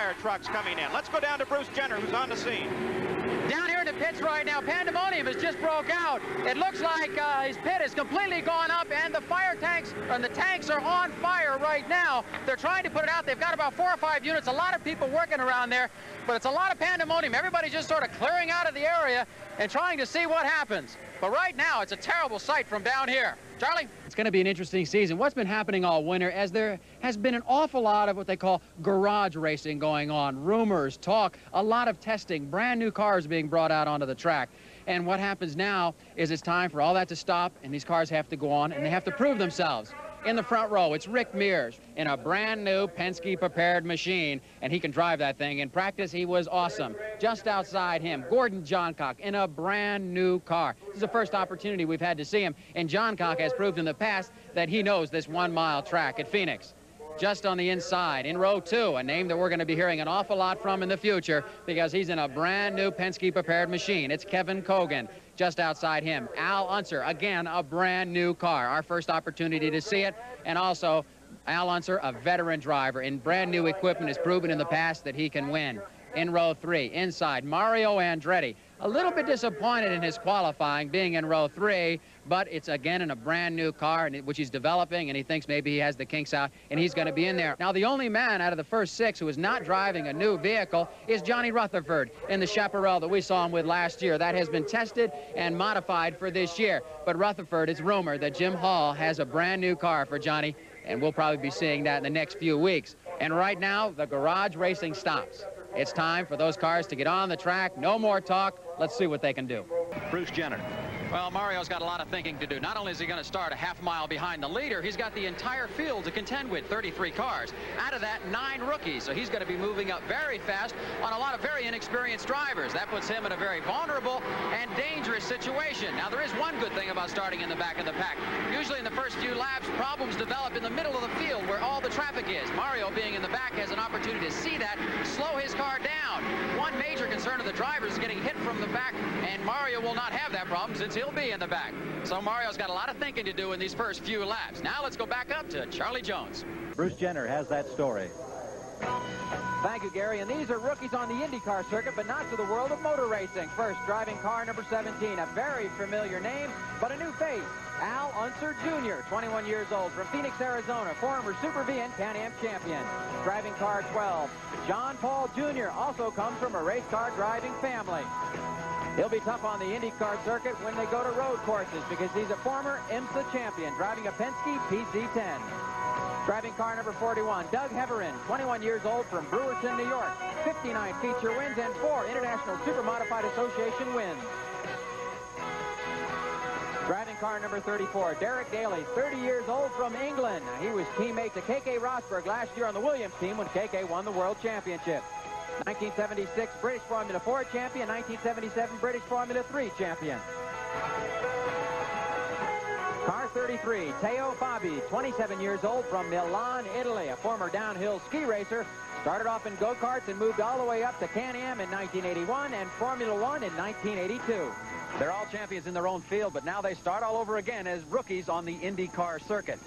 fire trucks coming in. Let's go down to Bruce Jenner, who's on the scene. Down here in the pits right now, pandemonium has just broke out. It looks like his pit has completely gone up, and the fire tanks, and the tanks are on fire right now. They're trying to put it out. They've got about 4 or 5 units, a lot of people working around there, but it's a lot of pandemonium. Everybody's just sort of clearing out of the area and trying to see what happens. But right now, it's a terrible sight from down here. Charlie? It's going to be an interesting season. What's been happening all winter, as there has been an awful lot of what they call garage racing going on, rumors, talk, a lot of testing, brand new cars being brought out onto the track. And what happens now is it's time for all that to stop, and these cars have to go on, and they have to prove themselves. In the front row, it's Rick Mears in a brand new Penske-prepared machine, and he can drive that thing. In practice, he was awesome. Just outside him, Gordon Johncock in a brand new car. This is the first opportunity we've had to see him, and Johncock has proved in the past that he knows this 1-mile track at Phoenix. Just on the inside, in row 2, a name that we're going to be hearing an awful lot from in the future because he's in a brand new Penske-prepared machine. It's Kevin Cogan. Just outside him, Al Unser, again, a brand new car. Our first opportunity to see it, and also Al Unser, a veteran driver in brand new equipment, has proven in the past that he can win. In row 3, inside, Mario Andretti. A little bit disappointed in his qualifying, being in row 3, but it's again in a brand new car, which he's developing, and he thinks maybe he has the kinks out, and he's going to be in there. Now, the only man out of the first 6 who is not driving a new vehicle is Johnny Rutherford in the Chaparral that we saw him with last year. That has been tested and modified for this year. But Rutherford, it's rumored that Jim Hall has a brand new car for Johnny, and we'll probably be seeing that in the next few weeks. And right now, the garage racing stops. It's time for those cars to get on the track. No more talk. Let's see what they can do. Bruce Jenner. Well, Mario's got a lot of thinking to do. Not only is he going to start a half-mile behind the leader, he's got the entire field to contend with, 33 cars. Out of that, 9 rookies. So he's going to be moving up very fast on a lot of very inexperienced drivers. That puts him in a very vulnerable and dangerous situation. Now, there is one good thing about starting in the back of the pack. Usually in the first few laps, problems develop in the middle of the field where all the traffic is. Mario, being in the back, has an opportunity to see that, slow his car down. One major concern of the drivers is getting hit from the back, and Mario will not have that problem since he'll be in the back. So Mario's got a lot of thinking to do in these first few laps. Now let's go back up to Charlie Jones. Bruce Jenner has that story. Thank you, Gary. And these are rookies on the IndyCar circuit, but not to the world of motor racing. First, driving car number 17, a very familiar name, but a new face. Al Unser Jr., 21 years old, from Phoenix, Arizona, former Super V and Can-Am champion. Driving car 12, John Paul Jr., also comes from a race car driving family. He'll be tough on the IndyCar circuit when they go to road courses because he's a former IMSA champion, driving a Penske PC-10. Driving car number 41, Doug Heverin, 21 years old, from Brewerton, New York. 59 feature wins and 4 International Super Modified Association wins. Driving car number 34, Derek Daly, 30 years old, from England. He was teammate to K.K. Rosberg last year on the Williams team when K.K. won the World Championship. 1976 British Formula 4 champion, 1977 British Formula 3 champion. Car 33, Teo Fabi, 27 years old, from Milan, Italy, a former downhill ski racer. Started off in go-karts and moved all the way up to Can-Am in 1981 and Formula 1 in 1982. They're all champions in their own field, but now they start all over again as rookies on the IndyCar circuit.